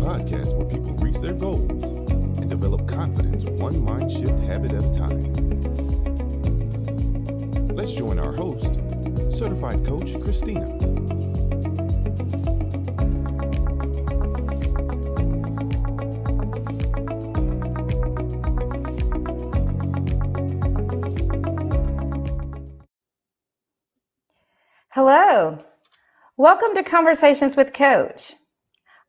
podcast where people reach their goals and develop confidence one mind shift habit at a time. Let's join our host, Certified Coach Christina. Hello, welcome to Conversations with Coach.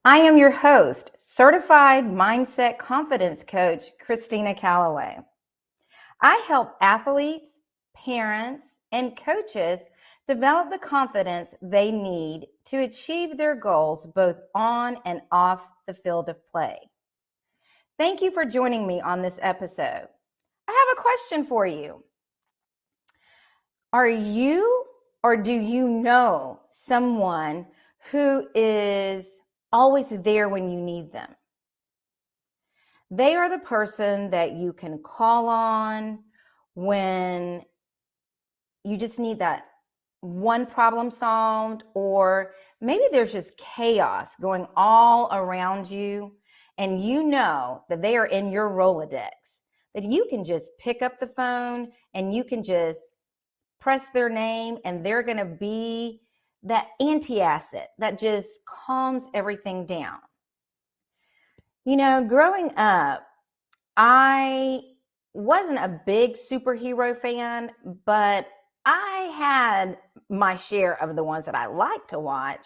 I am your host, Certified Mindset Confidence Coach Christina Calloway. I help athletes, parents, and coaches develop the confidence they need to achieve their goals both on and off the field of play. Thank you for joining me on this episode. I have a question for you. Are you or do you know someone who is always there when you need them? They are the person that you can call on when you just need that one problem solved, or maybe there's just chaos going all around you and you know that they are in your Rolodex, that you can just pick up the phone and you can just press their name and they're going to be that anti-acid that just calms everything down. You know, growing up, I wasn't a big superhero fan, but I had my share of the ones that I like to watch.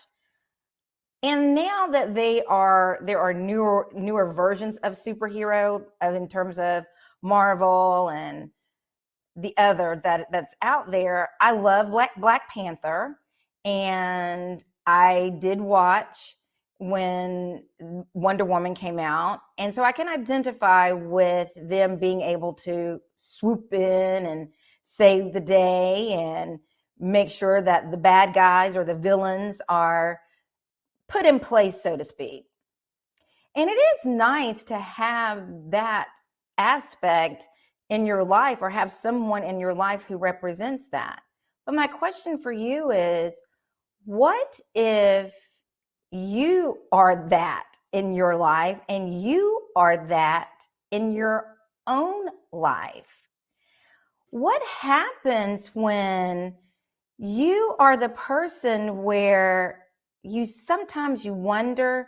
And now that there are newer versions of superhero in terms of Marvel and the other that's out there. I love Black Panther, and I did watch when Wonder Woman came out, and so I can identify with them being able to swoop in and save the day and make sure that the bad guys or the villains are put in place, so to speak. And it is nice to have that aspect in your life or have someone in your life who represents that. But my question for you is, what if you are that in your life and you are that in your own life? What happens when you are the person where you sometimes you wonder,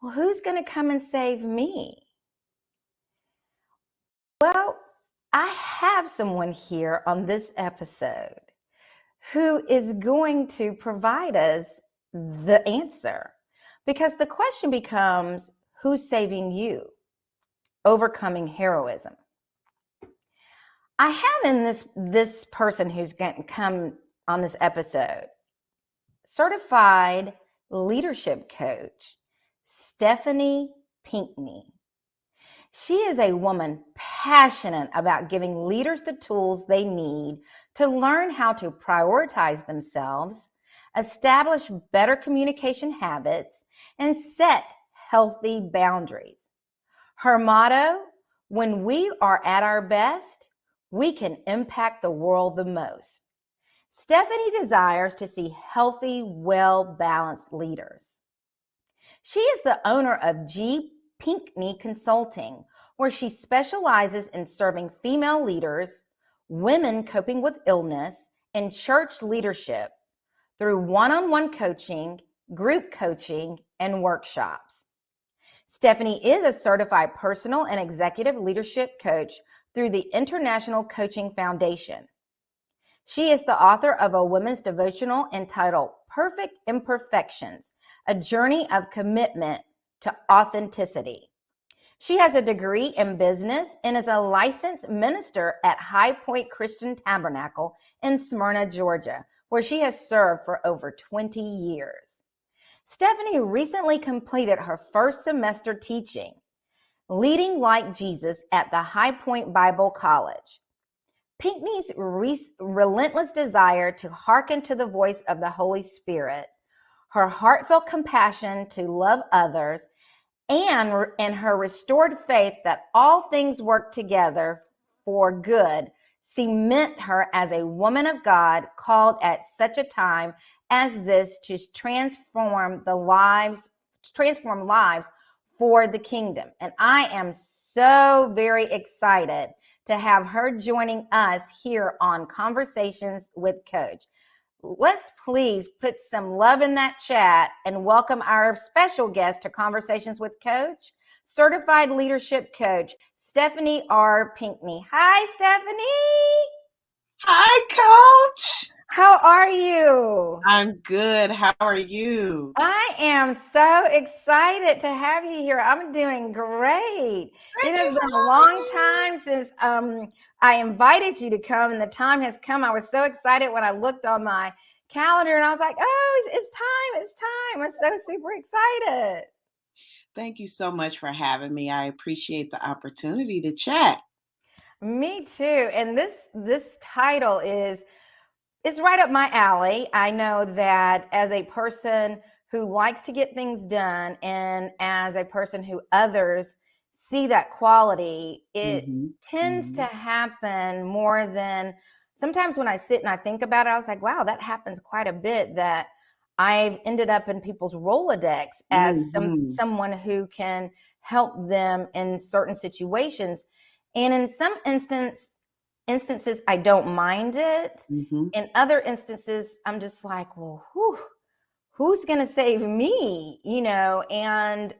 well, who's going to come and save me? Well, I have someone here on this episode who is going to provide us the answer, because the question becomes, who's saving you? Overcoming heroism. I have in this person who's going to come on this episode, certified leadership coach, Stephannee Pinkney. She is a woman passionate about giving leaders the tools they need to learn how to prioritize themselves, establish better communication habits, and set healthy boundaries. Her motto, when we are at our best, we can impact the world the most. Stephannee desires to see healthy, well-balanced leaders. She is the owner of Pinkney Consulting, where she specializes in serving female leaders, women coping with illness, and church leadership through one-on-one coaching, group coaching, and workshops. Stephannee is a certified personal and executive leadership coach through the International Coaching Foundation. She is the author of a women's devotional entitled Perfect Imperfections, a journey of commitment to authenticity. She has a degree in business and is a licensed minister at High Point Christian Tabernacle in Smyrna, Georgia, where she has served for over 20 years. Stephannee recently completed her first semester teaching, Leading Like Jesus at the High Point Bible College. Pinkney's relentless desire to hearken to the voice of the Holy Spirit, her heartfelt compassion to love others, and her restored faith that all things work together for good cement her as a woman of God called at such a time as this to transform lives for the kingdom. And I am so very excited to have her joining us here on Conversations with Coach. Let's please put some love in that chat and welcome our special guest to Conversations with Coach, Certified Leadership Coach, Stephannee Pinkney. Hi, Stephannee. Hi, Coach. How are you? I'm good. How are you? I am so excited to have you here. I'm doing great. Thank It has you been for a having long me. time since I invited you to come, and the time has come. I was so excited when I looked on my calendar and I was like, oh, it's time. It's time. I'm so super excited. Thank you so much for having me. I appreciate the opportunity to chat. Me too. And this title is right up my alley. I know that as a person who likes to get things done and as a person who others see that quality, it Mm-hmm. tends to happen more than sometimes when I sit and I think about it, I was like, wow, that happens quite a bit, that I've ended up in people's Rolodex as Mm-hmm. someone who can help them in certain situations. And in some instances, I don't mind it. Mm-hmm. In other instances, I'm just like, well, who's going to save me? And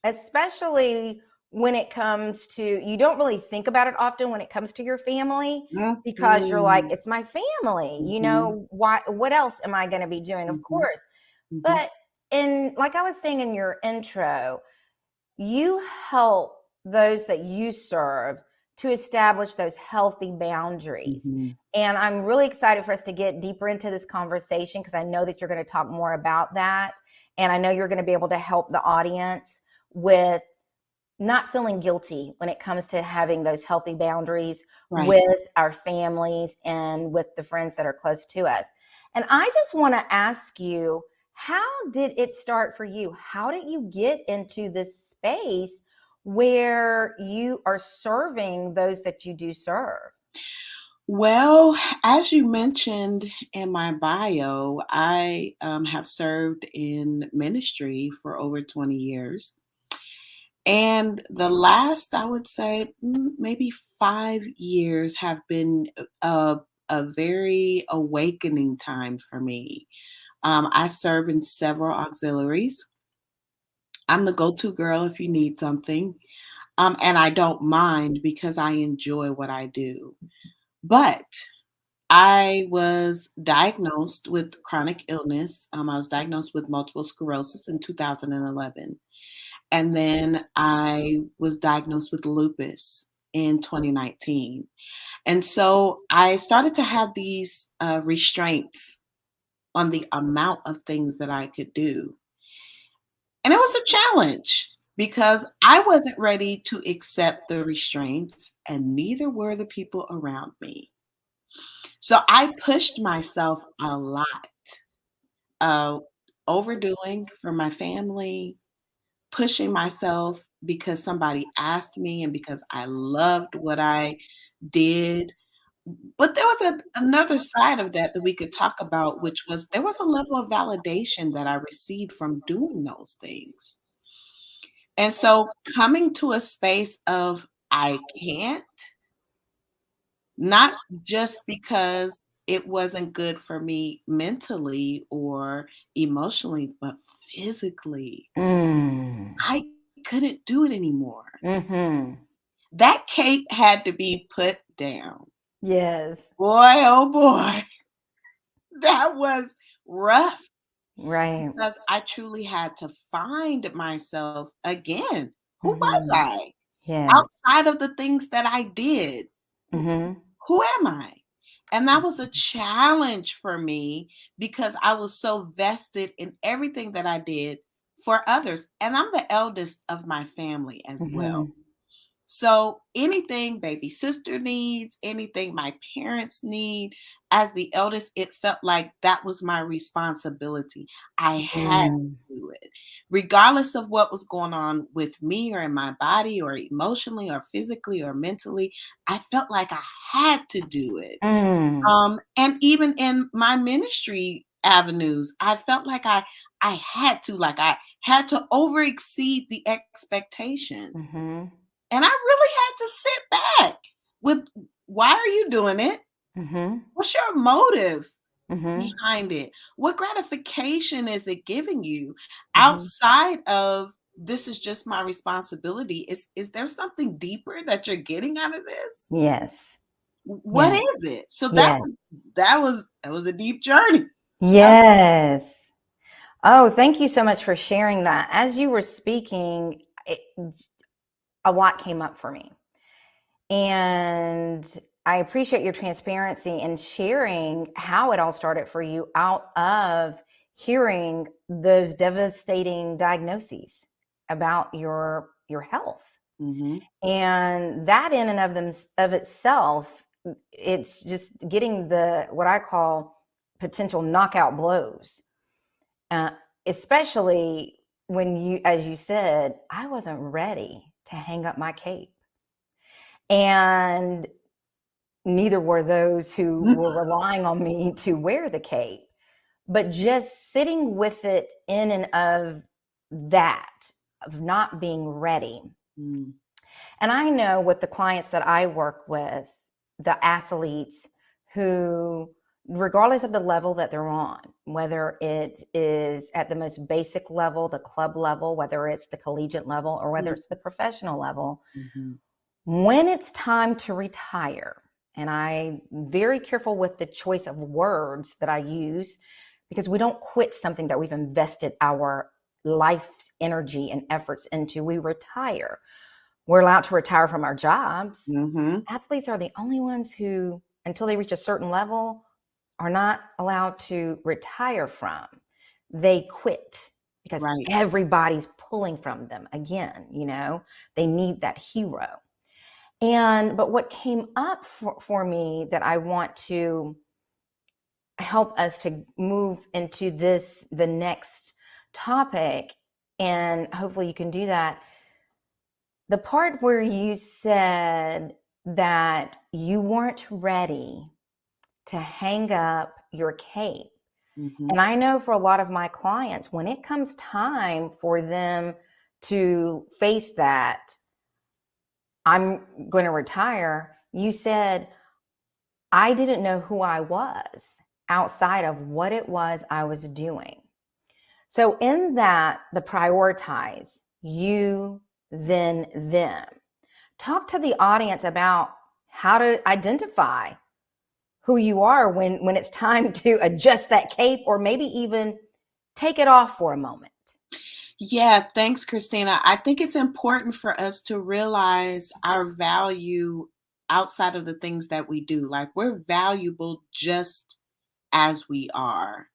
especially when it comes to, you don't really think about it often when it comes to your family, because you're like, Mm-hmm. it's my family. Mm-hmm. What else am I going to be doing? Of Mm-hmm. course. Mm-hmm. But like I was saying in your intro, you help those that you serve to establish those healthy boundaries. Mm-hmm. And I'm really excited for us to get deeper into this conversation, because I know that you're going to talk more about that. And I know you're going to be able to help the audience with not feeling guilty when it comes to having those healthy boundaries Right. with our families and with the friends that are close to us. And I just want to ask you, how did it start for you? How did you get into this space where you are serving those that you do serve? Well, as you mentioned in my bio, I have served in ministry for over 20 years. And the last, I would say, maybe 5 years have been a very awakening time for me. I serve in several auxiliaries. I'm the go-to girl if you need something. And I don't mind because I enjoy what I do. But I was diagnosed with chronic illness. I was diagnosed with multiple sclerosis in 2011. And then I was diagnosed with lupus in 2019. And so I started to have these restraints on the amount of things that I could do. And it was a challenge because I wasn't ready to accept the restraints, and neither were the people around me. So I pushed myself a lot, uh, overdoing for my family, pushing myself because somebody asked me and because I loved what I did. But there was another side of that we could talk about, which was there was a level of validation that I received from doing those things. And so coming to a space of I can't, not just because it wasn't good for me mentally or emotionally, but physically. Mm. I couldn't do it anymore. Mm-hmm. That cape had to be put down. Yes. Boy, oh boy, that was rough Right. because I truly had to find myself again. Who was Mm-hmm. I? Yes. Outside of the things that I did, Mm-hmm. who am I? And that was a challenge for me because I was so vested in everything that I did for others. And I'm the eldest of my family as well. Mm-hmm. So anything baby sister needs, anything my parents need, as the eldest, it felt like that was my responsibility. I had to Mm. do it. Regardless of what was going on with me or in my body or emotionally or physically or mentally, I felt like I had to do it. Mm. And even in my ministry, avenues. I felt like I had to over exceed the expectation. Mhm. And I really had to sit back with, why are you doing it? Mhm. What's your motive Mhm. behind it? What gratification is it giving you Mhm. outside of, this is just my responsibility? Is there something deeper that you're getting out of this? Yes. What Yes. is it? So Yes. that was a deep journey. Yes. Oh, thank you so much for sharing that. As you were speaking, a lot came up for me. And I appreciate your transparency and sharing how it all started for you out of hearing those devastating diagnoses about your health. Mhm. And that in and of itself, it's just getting the what I call potential knockout blows. Uh, Especially when you, as you said, I wasn't ready to hang up my cape. And neither were those who were relying on me to wear the cape, but just sitting with it in and of that, of not being ready. Mm. And I know with the clients that I work with, the athletes who, regardless of the level that they're on, whether it is at the most basic level, the club level, whether it's the collegiate level, or whether Mm. it's the professional level, Mhm. when it's time to retire, and I'm very careful with the choice of words that I use because we don't quit something that we've invested our life's energy and efforts into. We retire. We're allowed to retire from our jobs. Mhm. Athletes are the only ones who, until they reach a certain level, are not allowed to retire from. They quit because Right. everybody's pulling from them again, they need that hero. But what came up for me that I want to help us to move into the next topic, and hopefully you can do that. The part where you said that you weren't ready to hang up your cape. Mhm. And I know for a lot of my clients, when it comes time for them to face that, I'm going to retire, you said, I didn't know who I was outside of what it was I was doing. So, in that, the prioritize you, then them. Talk to the audience about how to identify who you are when it's time to adjust that cape or maybe even take it off for a moment. Yeah, thanks, Christina. I think it's important for us to realize our value outside of the things that we do. Like, we're valuable just as we are.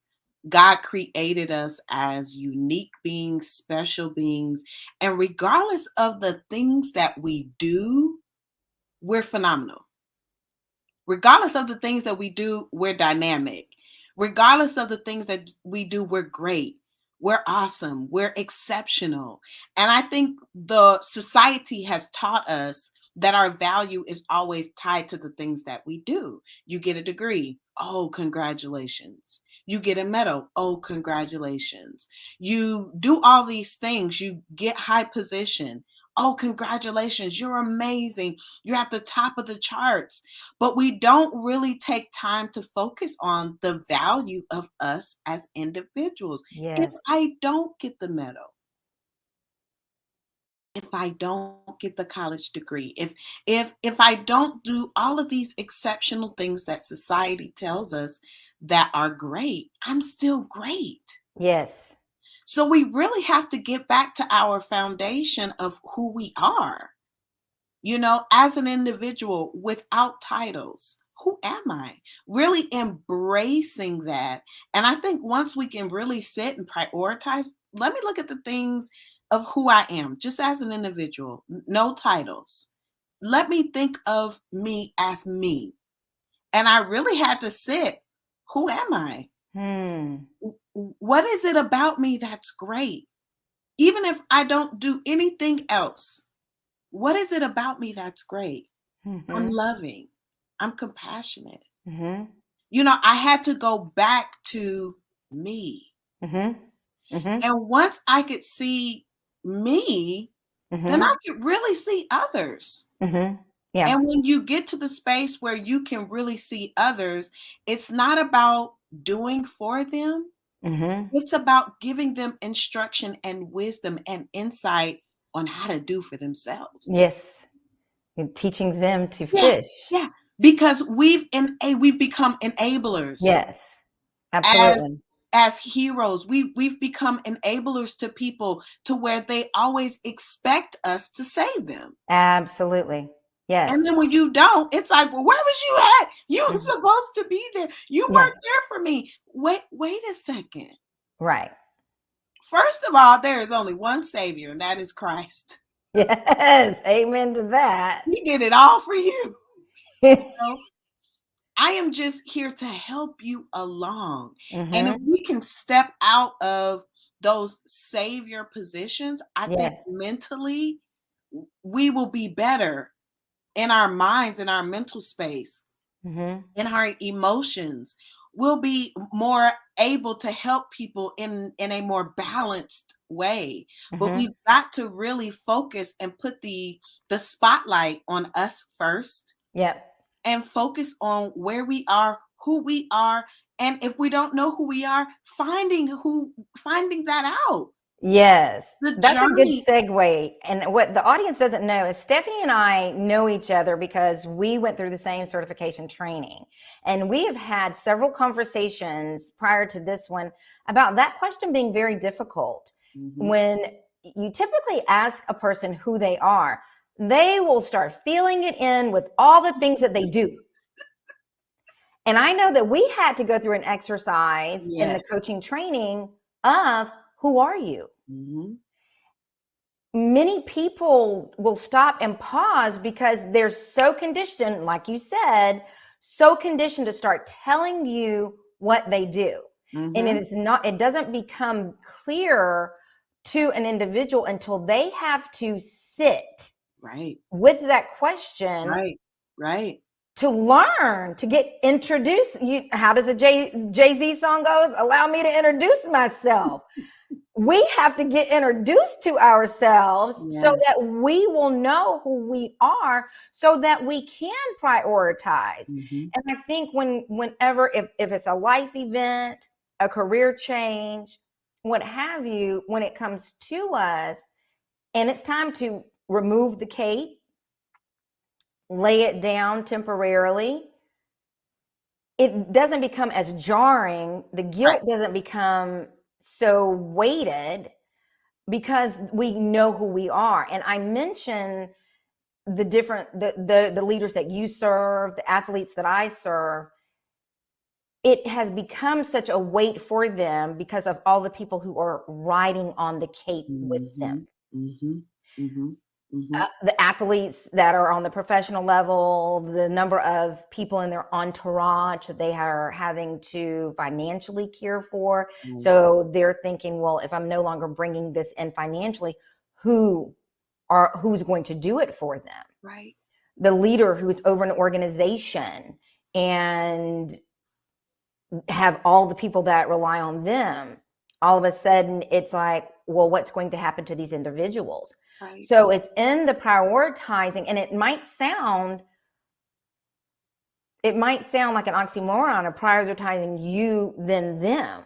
God created us as unique beings, special beings, and regardless of the things that we do, we're phenomenal. Regardless of the things that we do, we're dynamic. Regardless of the things that we do, we're great. We're awesome. We're exceptional. And I think the society has taught us that our value is always tied to the things that we do. You get a degree. Oh, congratulations. You get a medal. Oh, congratulations. You do all these things. You get high position. Oh, congratulations. You're amazing. You're at the top of the charts, but we don't really take time to focus on the value of us as individuals. If Yes. I don't get the medal, if I don't get the college degree, if I don't do all of these exceptional things that society tells us that are great, I'm still great. Yes. So we really have to get back to our foundation of who we are. As an individual without titles, who am I? Really embracing that. And I think once we can really sit and prioritize, let me look at the things of who I am, just as an individual, no titles. Let me think of me as me. And I really had to sit, who am I? Hmm. What is it about me that's great? Even if I don't do anything else, what is it about me that's great? I'm Mm-hmm. loving. I'm compassionate. Mm-hmm. I had to go back to me. Mhm. Mhm. And once I could see me, then I Mhm. could really see others. Mhm. Yeah. And when you get to the space where you can really see others, it's not about doing for them. Mhm. It's about giving them instruction and wisdom and insight on how to do for themselves. Yes. And teaching them to Yeah, fish. yeah, because we've become enablers Yes. as Absolutely. heroes. We've become enablers to people to where they always expect us to save them. Absolutely. And Yes. then when you don't, it's like, well, where was you at? You were Mhm. supposed to be there. You Yes. weren't there for me. Wait a second. Right. First of all, there is only one Savior, and that is Christ. Yes. Amen to that. He did it all for you. You know? I am just here to help you along. And if Mhm. we can step out of those savior positions, I think Yes. mentally we will be better in our minds, in our mental space, Mhm. in our emotions. We'll be more able to help people in a more balanced way. But Mhm. we've got to really focus and put the spotlight on us first Yep. and focus on where we are, who we are, and if we don't know who we are, finding that out. Yes, The that's a good journey. segue. And what the audience doesn't know is Stephanie and I know each other because we went through the same certification training. And we have had several conversations prior to this one about that question being very difficult. Mhm. When you typically ask a person who they are, they will start filling it in with all the things that they do. And I know that we had to go through an exercise in the Yes. coaching training of who are you? Mhm. Many people will stop and pause because they're so conditioned, like you said, so conditioned to start telling you what they do. And Mhm. it doesn't become clear to an individual until they have to sit Right. with that question Right. Right. to learn, to get introduced. How does a Jay-Z song goes? Allow me to introduce myself. We have to get introduced to ourselves so Yeah. that we will know who we are so that we can prioritize. Mhm. And I think whenever if it's a life event, a career change, what have you, when it comes to us and it's time to remove the cape, lay it down temporarily, it doesn't become as jarring. The Right. guilt doesn't become so weighted because we know who we are. And I mentioned the different the leaders that you serve, the athletes that I serve. It has become such a weight for them because of all the people who are riding on the cape with them. Mhm. Mhm. Mhm. Mhm. The athletes that are on the professional level, the number of people in their entourage that they are having to financially care for. Right. So they're thinking, well, if I'm no longer bringing this in financially, who's going to do it for them? Right. The leader who's over an organization and have all the people that rely on them, all of a sudden it's like, well, what's going to happen to these individuals? Right. So it's in the prioritizing, and it might sound like an oxymoron of prioritizing you than them.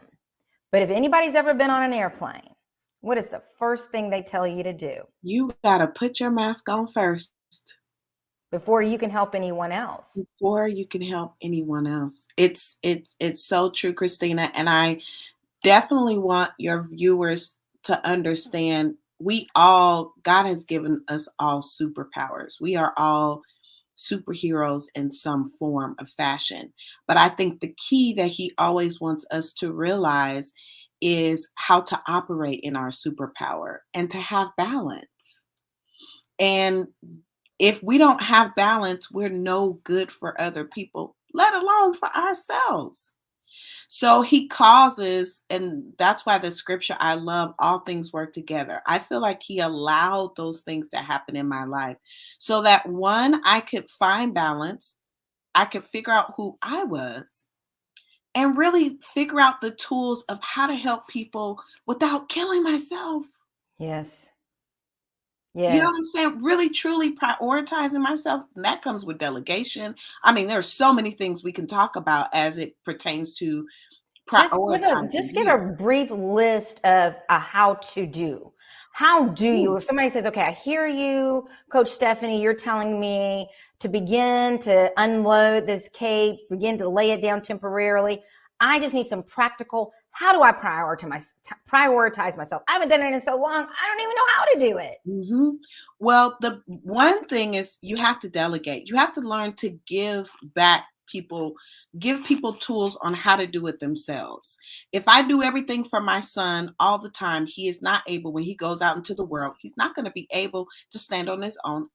But if anybody's ever been on an airplane, what is the first thing they tell you to do You gotta put your mask on first before you can help anyone else? before you can help anyone else. It's so true, Christina, and I definitely want your viewers to understand God has given us all superpowers. We are all superheroes in some form of fashion. But I think the key that he always wants us to realize is how to operate in our superpower and to have balance. And if we don't have balance, we're no good for other people, let alone for ourselves. So he causes, and that's why the scripture I love, all things work together. I feel like he allowed those things to happen in my life so that one, I could find balance, I could figure out who I was, and really figure out the tools of how to help people without killing myself. Yes. You know what Yes. I'm saying? Really, truly prioritizing myself. And that comes with delegation. I mean, there's so many things we can talk about as it pertains to prioritizing Just give a you. brief list of a how to do. How do you, Ooh. if somebody says, okay, I hear you, Coach Stephanie, you're telling me to begin to unload this cape, begin to lay it down temporarily. I just need some practical, how do I prioritize myself? I haven't done it in so long. I don't even know how to do it. Hmm. Well, the one thing is you have to delegate. You have to learn to give people tools on how to do it themselves. If I do everything for my son all the time, he is not able, when he goes out into the world, he's not going to be able to stand on his own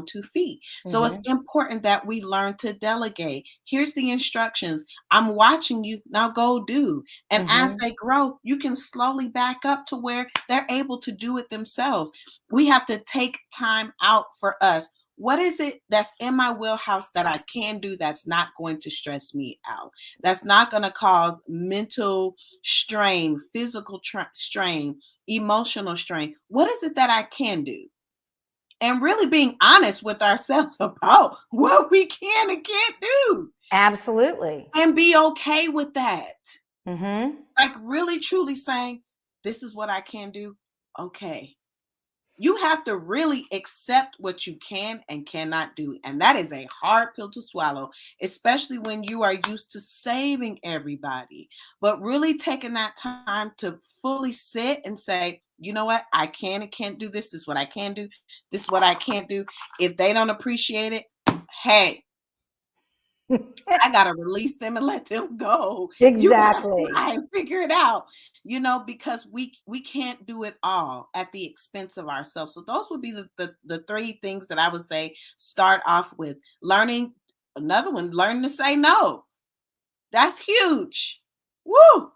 2 feet. So it's Mm-hmm. important that we learn to delegate. Here's the instructions. I'm watching you. Now go do. And as Mm-hmm. they grow, you can slowly back up to where they're able to do it themselves. We have to take time out for us. What is it that's in my wheelhouse that I can do that's not going to stress me out? That's not going to cause mental strain, physical strain, emotional strain. What is it that I can do? And really being honest with ourselves about what we can and can't do Absolutely. and be okay with that. Mm-hmm. Like really truly saying, this is what I can do. Okay. You have to really accept what you can and cannot do. And that is a hard pill to swallow, especially when you are used to saving everybody. But really taking that time to fully sit and say, you know what? I can and can't do this. This is what I can do. This is what I can't do. If they don't appreciate it, hey, I gotta release them and let them go. You gotta Exactly. try and figure it out, because we can't do it all at the expense of ourselves. So those would be the three things that I would say start off with. Learning, another one, learning to say no. That's huge. Woo!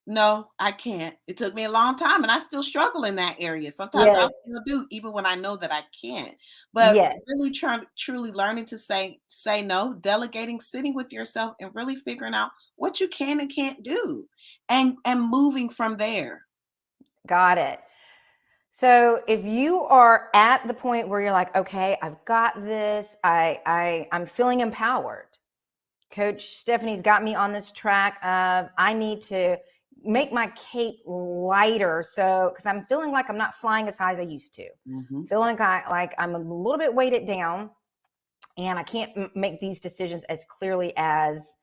No, I can't. It took me a long time and I still struggle in that area. Sometimes I Yes. still do, even when I know that I can't. But Yes. really trying truly learning to say no, delegating, sitting with yourself and really figuring out what you can and can't do and moving from there. Got it. So if you are at the point where you're like, okay, I've got this, I'm feeling empowered. Coach Stephanie's got me on this track of I need to make my cape lighter. So because I'm feeling like I'm not flying as high as I used to. Mhm. Feeling like I'm a little bit weighted down and I can't make these decisions as clearly as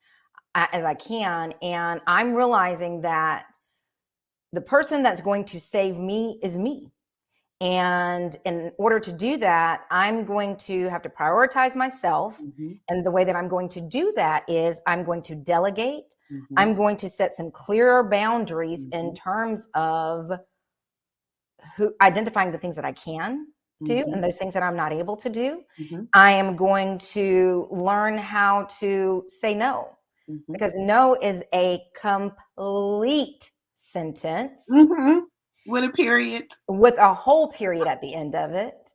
I can. And I'm realizing that the person that's going to save me is me. And in order to do that, I'm going to have to prioritize myself. Mhm. And the way that I'm going to do that is I'm going to delegate. Mhm. I'm going to set some clearer boundaries in Mhm. terms of identifying the things that I can do and Mhm. those things that I'm not able to do. Mhm. I am going to learn how to say no, Mhm. because no is a complete sentence Mhm. With a period. with a whole period at the end of it.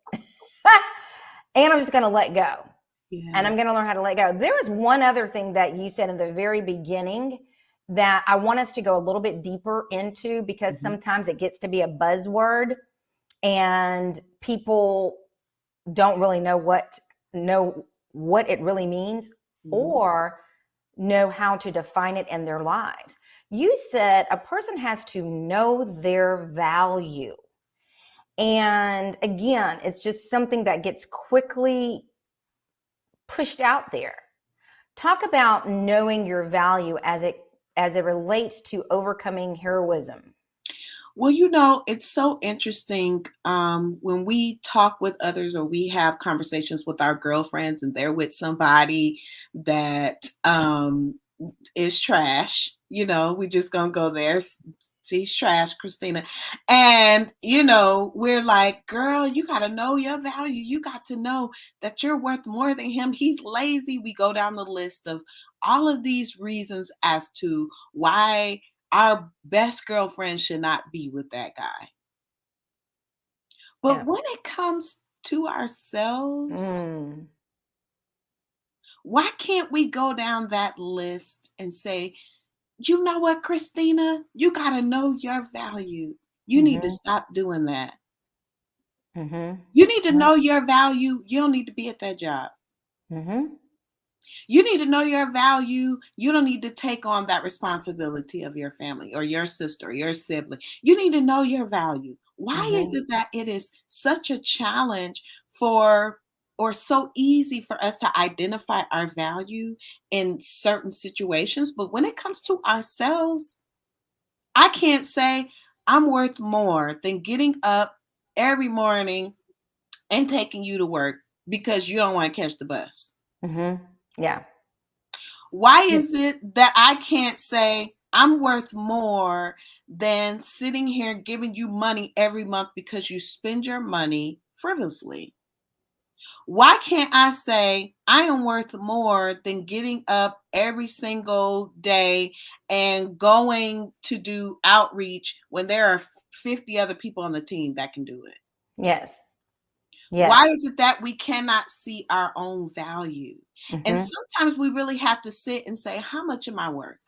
And I'm just going to let go. And Yeah. I'm going to learn how to let go. There was one other thing that you said in the very beginning that I want us to go a little bit deeper into, because Mhm. sometimes it gets to be a buzzword and people don't really know what it really means Mhm. or know how to define it in their lives. You said a person has to know their value. And again, it's just something that gets quickly pushed out there. Talk about knowing your value as it relates to overcoming heroism. Well, it's so interesting when we talk with others or we have conversations with our girlfriends and they're with somebody that is trash. We just gonna go there. She's trash, Christina. And, we're like, girl, you got to know your value. You got to know that you're worth more than him. He's lazy. We go down the list of all of these reasons as to why our best girlfriend should not be with that guy. But Yeah. when it comes to ourselves, Mm. Why can't we go down that list and say, you know what, Christina, you got to know your value. You need to Mhm. stop doing that. Mhm. You need to know your value. You don't need to be at that job. Mhm. You need to know your value. You don't need to take on that responsibility of your family or your sister or your sibling. You need to know your value. Why is Mhm. it that it is such a challenge for, or so easy for us to identify our value in certain situations? But when it comes to ourselves, I can't say I'm worth more than getting up every morning and taking you to work because you don't want to catch the bus. Mhm. Yeah. Why is it that I can't say I'm worth more than sitting here giving you money every month because you spend your money frivolously? Why can't I say I am worth more than getting up every single day and going to do outreach when there are 50 other people on the team that can do it? Yes. Why Yes. is it that we cannot see our own value? And Mhm. sometimes we really have to sit and say, how much am I worth?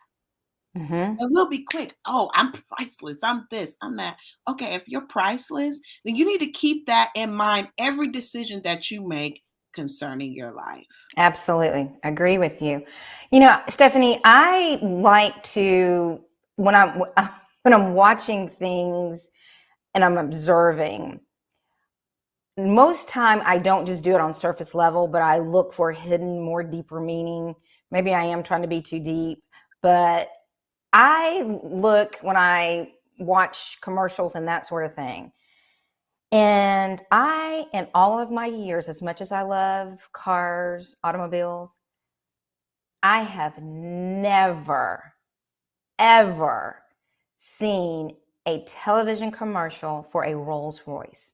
Mhm. And we'll be quick. Oh, I'm priceless. I'm this, I'm that. Okay, if you're priceless, then you need to keep that in mind every decision that you make concerning your life. Absolutely. Agree with you. You know, Stephanie, I like to when I'm when I'm watching things and I'm observing, most time I don't just do it on surface level, but I look for hidden, more deeper meaning. Maybe I am trying to be too deep, but I look when I watch commercials and that sort of thing. And I, in all of my years, as much as I love cars, automobiles, I have never, ever seen a television commercial for a Rolls Royce.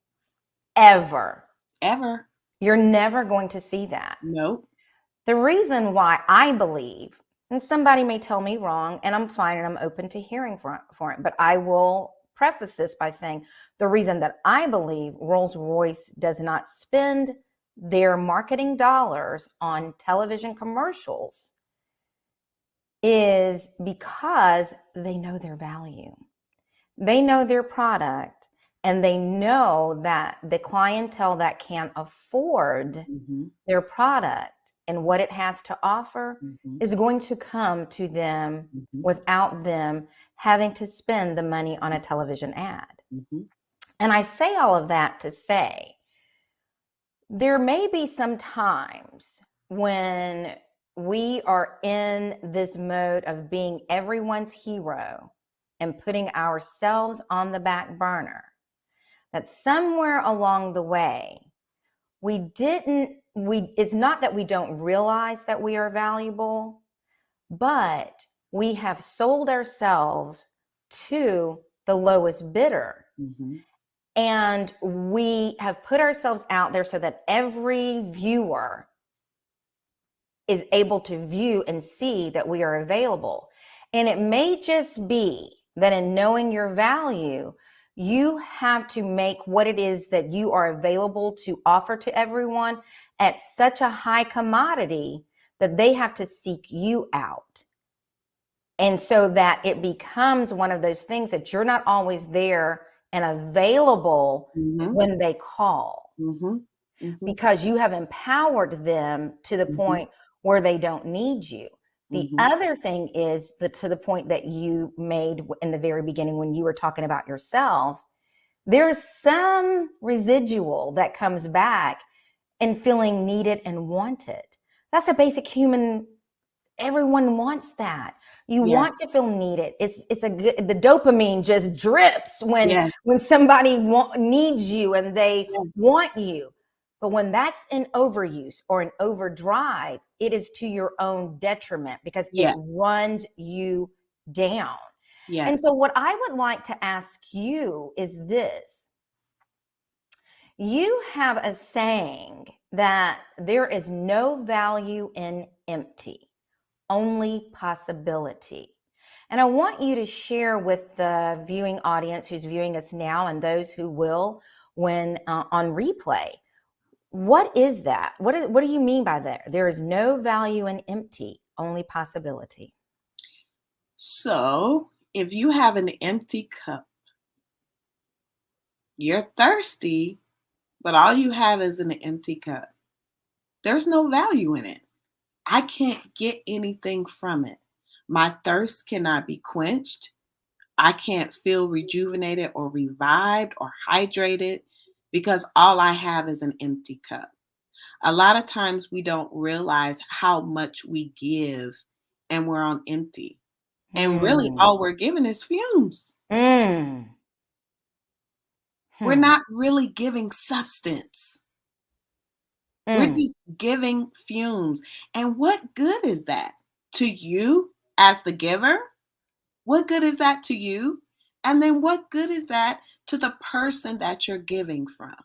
Ever. Ever. You're never going to see that. Nope. The reason why I believe, and somebody may tell me wrong, and I'm fine and I'm open to hearing for it, but I will preface this by saying the reason that I believe Rolls-Royce does not spend their marketing dollars on television commercials is because they know their value. They know their product, and they know that the clientele that can afford Mm-hmm. their product and what it has to offer Mm-hmm. is going to come to them Mm-hmm. without them having to spend the money on a television ad. Mm-hmm. And I say all of that to say there may be some times when we are in this mode of being everyone's hero and putting ourselves on the back burner, that somewhere along the way, it's not that we don't realize that we are valuable, but we have sold ourselves to the lowest bidder. Mm-hmm. And we have put ourselves out there so that every viewer is able to view and see that we are available. And it may just be that in knowing your value, you have to make what it is that you are available to offer to everyone at such a high commodity that they have to seek you out. And so that it becomes one of those things that you're not always there and available Mm-hmm. when they call, Mm-hmm. Mm-hmm. because you have empowered them to the Mm-hmm. point where they don't need you. The Mm-hmm. other thing is to the point that you made in the very beginning when you were talking about yourself, there's some residual that comes back in feeling needed and wanted. That's a basic human. Everyone wants that. You want Yes. to feel needed. It's a good, the dopamine just drips Yes. when somebody needs you and they Yes. want you. But when that's in overuse or in overdrive, it is to your own detriment because it Yes. runs you down. And so Yes. what I would like to ask you is this. You have a saying that there is no value in empty, only possibility. And I want you to share with the viewing audience who's viewing us now and those who will when on replay, What is that? What do you mean by that? There is no value in empty, only possibility. So if you have an empty cup, you're thirsty, but all you have is an empty cup. There's no value in it. I can't get anything from it. My thirst cannot be quenched. I can't feel rejuvenated or revived or hydrated because all I have is an empty cup. A lot of times we don't realize how much we give and we're on empty. And really, Hmm. all we're giving is fumes. Mm. We're Hmm. not really giving substance. We're Mm. just giving fumes. And what good is that to you as the giver? What good is that to you? And then what good is that to the person that you're giving from?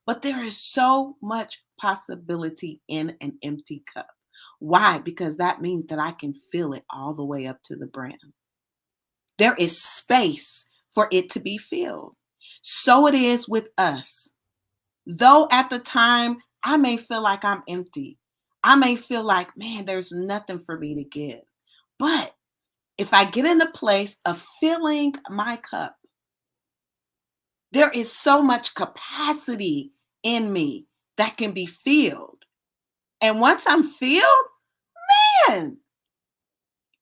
But there is so much possibility in an empty cup. Why? Because that means that I can fill it all the way up to the brim. There is space for it to be filled. So it is with us. Though at the time, I may feel like I'm empty. I may feel like, man, there's nothing for me to give. But if I get in the place of filling my cup, there is so much capacity in me that can be filled. And once I'm filled, man,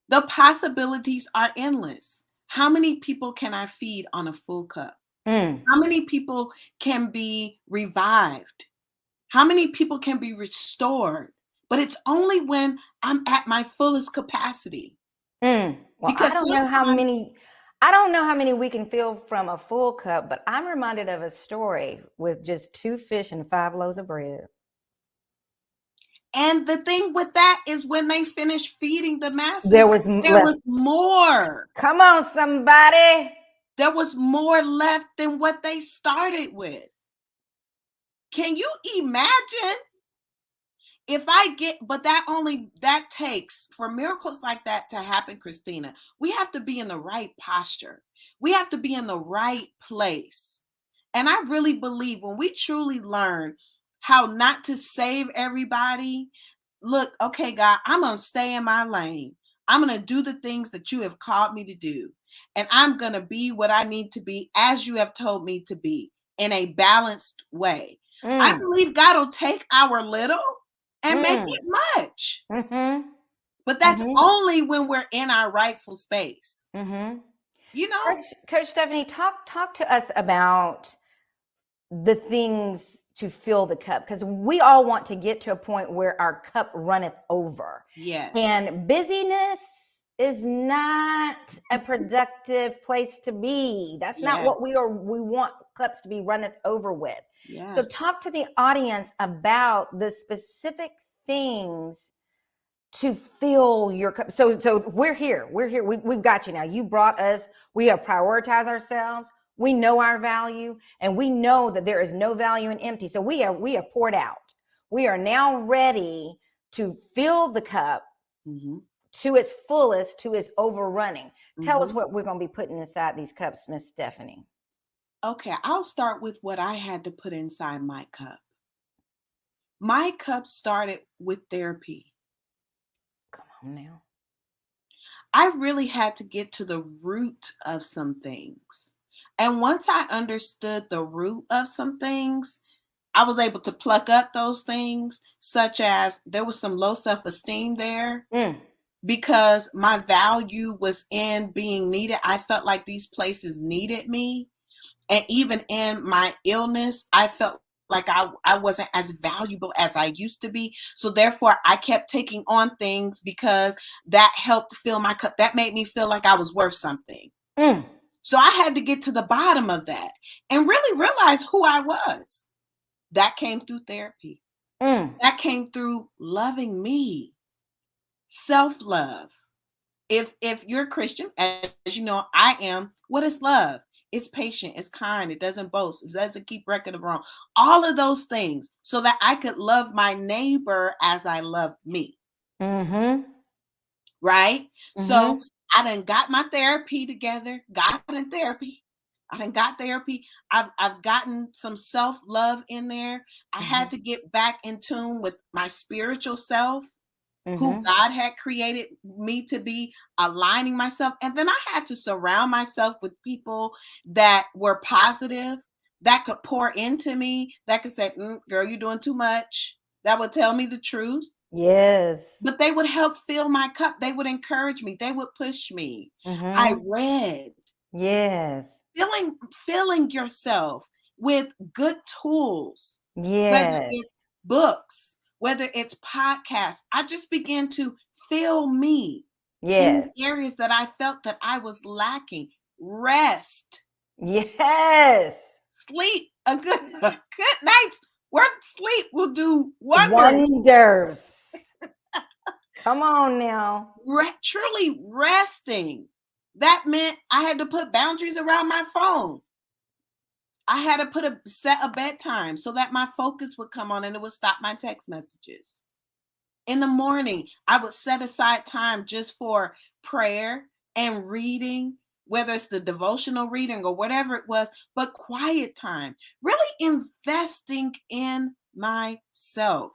the possibilities are endless. How many people can I feed on a full cup? Mm. How many people can be revived? How many people can be restored? But it's only when I'm at my fullest capacity. Mm. Well, Because sometimes, I don't know how many we can fill from a full cup, but I'm reminded of a story with just 2 fish and 5 loaves of bread. and the thing with that is when they finished feeding the There masses, was there left. was more. Come on, somebody. There was more left than what they started with. Can you imagine if I get, but that takes for miracles like that to happen, Christina, we have to be in the right posture. We have to be in the right place. And I really believe when we truly learn how not to save everybody, look, okay, God, I'm going to stay in my lane. I'm going to do the things that you have called me to do. And I'm going to be what I need to be as you have told me to be in a balanced way. I Mm. believe God will take our little and make Mm. it much. Mm-hmm. But that's Mm-hmm. only when we're in our rightful space. Mm-hmm. You know? Coach Stephanie, talk to us about the things to fill the cup, because we all want to get to a point where our cup runneth over. Yes. And busyness is not a productive place to be. That's not Yes. what we want cups to be runneth over with. So Yes. talk to the audience about the specific things to fill your cup. So we're here. We've got you now. You brought us. We have prioritized ourselves. We know our value, and we know that there is no value in empty. So we have poured out. We are now ready to fill the cup Mm-hmm. to its fullest, to its overrunning. Tell us Mm-hmm. what we're going to be putting inside these cups, Miss Stephanie. Okay, I'll start with what I had to put inside my cup. My cup started with therapy. Come on now. I really had to get to the root of some things. And once I understood the root of some things, I was able to pluck up those things, such as there was some low self-esteem there Mm. because my value was in being needed. I felt like these places needed me. And even in my illness, I felt like I wasn't as valuable as I used to be. So therefore, I kept taking on things because that helped fill my cup. That made me feel like I was worth something. Mm. So I had to get to the bottom of that and really realize who I was. That came through therapy. Mm. That came through loving me, self-love. If you're a Christian, as you know, I am, what is love? It's patient, it's kind, it doesn't boast, it doesn't keep record of wrong. All of those things so that I could love my neighbor as I love me. Mm-hmm. Right? So Mm-hmm. I done got my therapy together, got in therapy. I done got therapy. I've gotten some self-love in there. I had to get back in tune with my spiritual self, who God had created me to be, aligning myself. And then I had to surround myself with people that were positive, that could pour into me, that could say, girl, you're doing too much. That would tell me the truth. Yes. But they would help fill my cup. They would encourage me. They would push me. I read. Yes. Filling yourself with good tools, whether Yes. it's books, whether it's podcasts. I just began to fill me in Yes. the areas that I felt that I was lacking. Rest, Yes. sleep, a good night's worth sleep will do wonders. Wonders. Come on now. Truly resting. That meant I had to put boundaries around my phone. I had to set a bedtime so that my focus would come on and it would stop my text messages. In the morning, I would set aside time just for prayer and reading, whether it's the devotional reading or whatever it was, but quiet time, really investing in myself.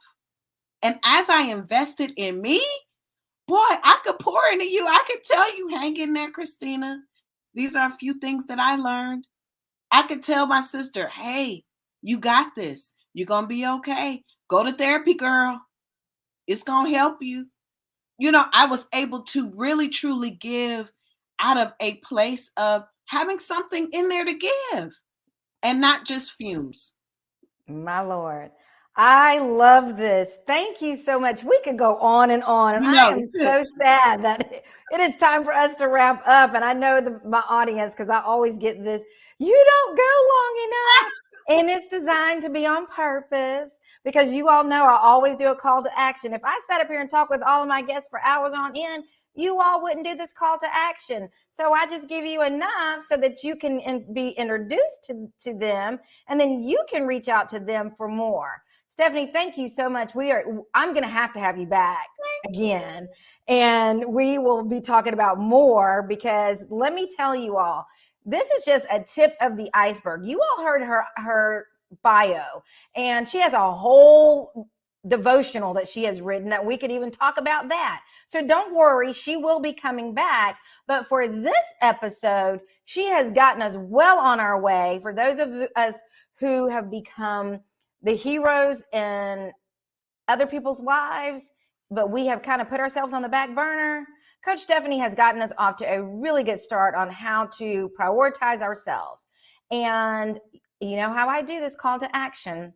And as I invested in me, boy, I could pour into you. I could tell you, hang in there, Christina. These are a few things that I learned. I could tell my sister, hey, you got this. You're going to be okay. Go to therapy, girl. It's going to help you. I was able to really, truly give out of a place of having something in there to give and not just fumes. My Lord. I love this. Thank you so much. We could go on and on. And I am so sad that it is time for us to wrap up. And I know my audience, because I always get this, you don't go long enough. And it's designed to be on purpose, because you all know I always do a call to action. If I sat up here and talk with all of my guests for hours on end, you all wouldn't do this call to action. So I just give you enough so that you can be introduced to them, and then you can reach out to them for more. Stephanee, thank you so much. I'm going to have you back again, and we will be talking about more, because let me tell you all, this is just a tip of the iceberg. You all heard her bio, and she has a whole devotional that she has written that we could even talk about that. So don't worry, she will be coming back. But for this episode, she has gotten us well on our way. For those of us who have become the heroes in other people's lives, but we have kind of put ourselves on the back burner, Coach Stephannee has gotten us off to a really good start on how to prioritize ourselves. And you know how I do this call to action.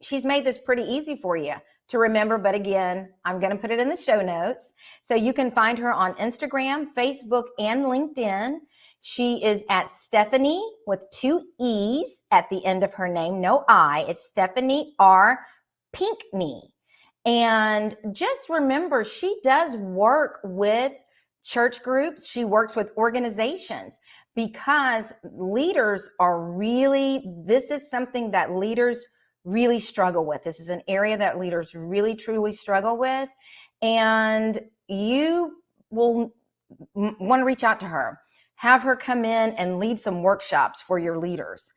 She's made this pretty easy for you to remember, but again, I'm going to put it in the show notes. So you can find her on Instagram, Facebook, and LinkedIn. She is at Stephannee with 2 E's at the end of her name, no I. It's Stephannee R. Pinkney. And just remember, she does work with church groups. She works with organizations, because leaders this is something that leaders really struggle with. This is an area that leaders really, truly struggle with. And you will want to reach out to her, have her come in and lead some workshops for your leaders.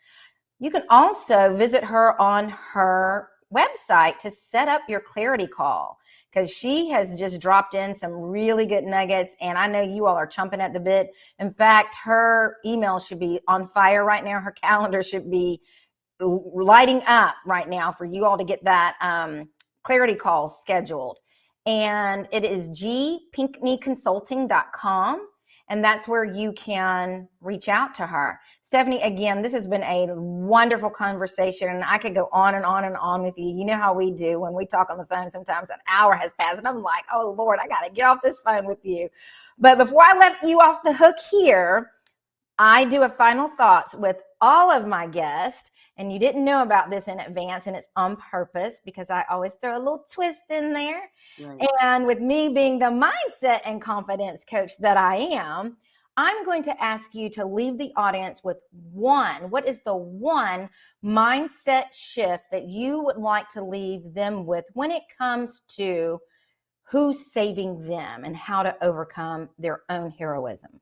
You can also visit her on her website to set up your clarity call, because she has just dropped in some really good nuggets, and I know you all are chomping at the bit. In fact, her email should be on fire right now. Her calendar should be lighting up right now for you all to get that clarity call scheduled. And it is gpinkneyconsulting.com. And that's where you can reach out to her. Stephanee, again, this has been a wonderful conversation, and I could go on and on and on with you. You know how we do when we talk on the phone. Sometimes an hour has passed, and I'm like, oh, Lord, I got to get off this phone with you. But before I let you off the hook here, I do a final thoughts with all of my guests. And you didn't know about this in advance, and it's on purpose, because I always throw a little twist in there. Right. And with me being the mindset and confidence coach that I am, I'm going to ask you to leave the audience with what is the one mindset shift that you would like to leave them with when it comes to who's saving them and how to overcome their own heroism?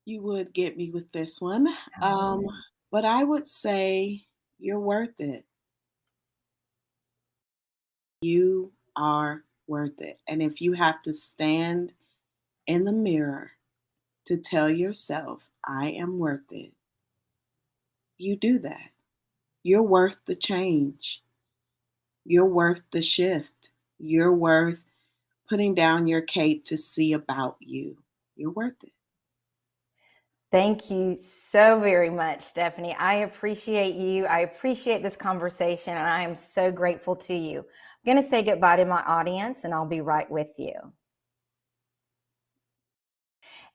You would get me with this one. All Um, right. but I would say you're worth it. You are worth it. And if you have to stand in the mirror to tell yourself, I am worth it, you do that. You're worth the change. You're worth the shift. You're worth putting down your cape to see about you. You're worth it. Thank you so very much, Stephanie. I appreciate you. I appreciate this conversation, and I am so grateful to you. I'm going to say goodbye to my audience, and I'll be right with you.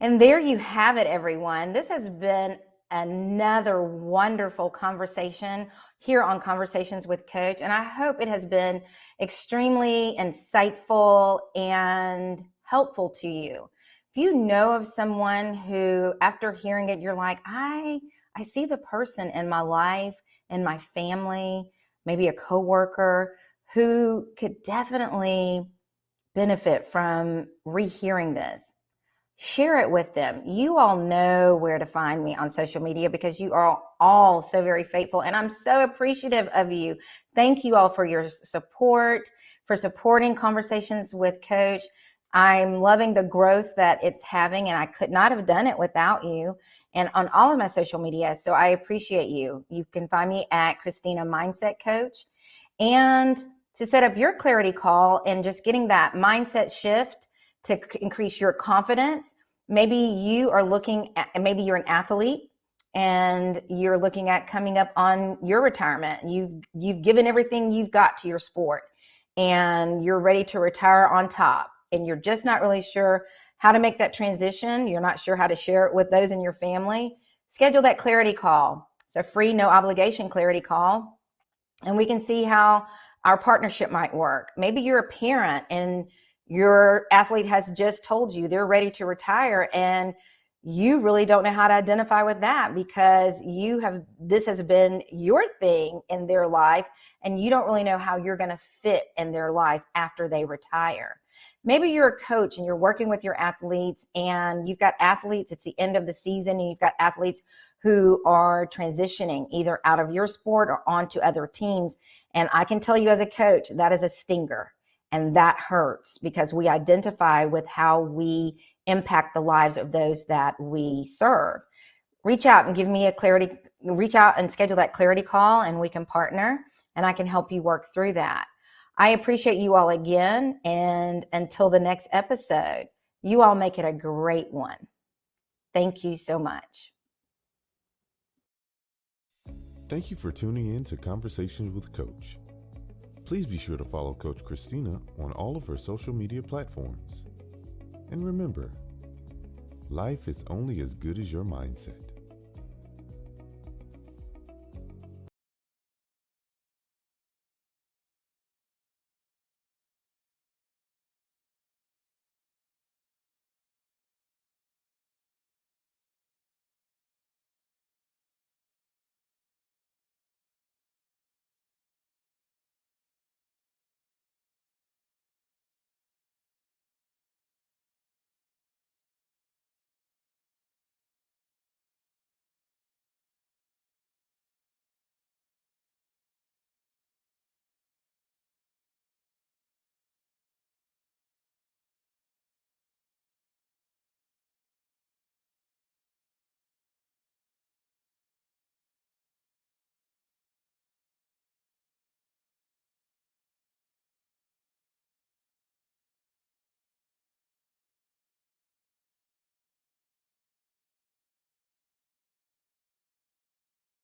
And there you have it, everyone. This has been another wonderful conversation here on Conversations with Coach. And I hope it has been extremely insightful and helpful to you. If you know of someone who, after hearing it, you're like, I see the person in my life, in my family, maybe a coworker who could definitely benefit from rehearing this, share it with them. You all know where to find me on social media because you are all so very faithful, and I'm so appreciative of you. Thank you all for your support, for supporting Conversations with Coach. I'm loving the growth that it's having, and I could not have done it without you, and on all of my social media. So I appreciate you. You can find me at Christina Mindset Coach. And to set up your clarity call and just getting that mindset shift to increase your confidence. Maybe you are looking at, maybe you're an athlete and you're looking at coming up on your retirement. You've given everything you've got to your sport and you're ready to retire on top, and you're just not really sure how to make that transition. You're not sure how to share it with those in your family. Schedule that clarity call. It's a free, no obligation clarity call, and we can see how our partnership might work. Maybe you're a parent and your athlete has just told you they're ready to retire, and you really don't know how to identify with that because this has been your thing in their life, and you don't really know how you're going to fit in their life after they retire. Maybe you're a coach and you're working with your athletes, and you've got athletes, it's the end of the season, and you've got athletes who are transitioning either out of your sport or onto other teams. And I can tell you as a coach, that is a stinger. And that hurts because we identify with how we impact the lives of those that we serve. Reach out and reach out and schedule that clarity call, and we can partner and I can help you work through that. I appreciate you all again. And until the next episode, you all make it a great one. Thank you so much. Thank you for tuning in to Conversations with Coach. Please be sure to follow Coach Christina on all of her social media platforms. And remember, life is only as good as your mindset.